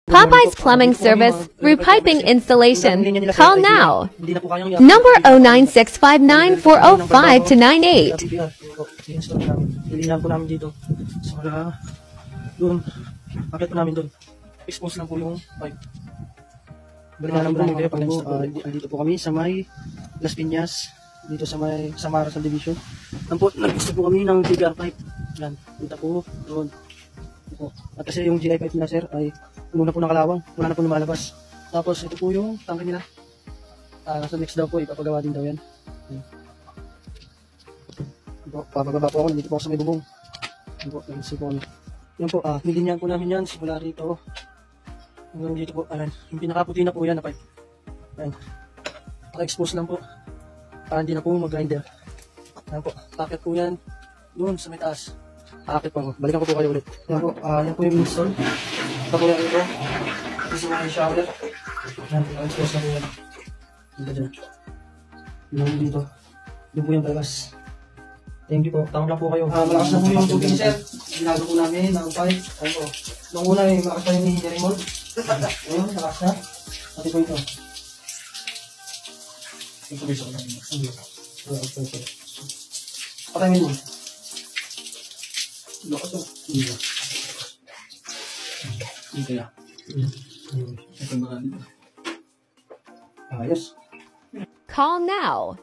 Popeye's Plumbing Service, repiping installation. Call now. Number 09659-405-98. Lilihan po namin dito. Para doon, akit po namin doon. Expose lang po yung pipe. Balikan lang po namin kayo pag dito po kami sa may Las Piñas, dito sa may Samara Subdivision. Nag-install po kami ng TBR pipe. Yan, punta po doon. At kasi yung GI pipe na sir ay puno na po ng kalawang, wala na po lumalabas. Tapos ito po yung tangke nila. Sa next daw po, ipapagawa din daw yan. Papagaba po ako, dito po ako sa may bubong. Yan po, yan po, nilinihan po namin yan, simula rito. Hanggang dito po, ayan, yung pinakaputi na po yan na pipe. Ayan, naka-expose lang po, para hindi na po mag-grinder. Ayan po, takit po yan, doon sa may taas. Takit po, balikan ko po kayo ulit. Ayan po, yan po yung install. Ito po yan ito, ito sa mga shower. Ayan, naka-expose na po yan. Dito dyan. Yung dito, yun po yung palabas. Thank you po. Tawag lang po kayo. Malakas na po yung tubig, sir. Ginago po namin ng pipe. Ayun po. Nung una yung malakas pa rin ni Raymond. Ayun, malakas na. Pati po ito. Ito po isa ko namin. Patay mo yun. Lakas na. Ito yan. Ito yung mga dito. Ayos. Call now.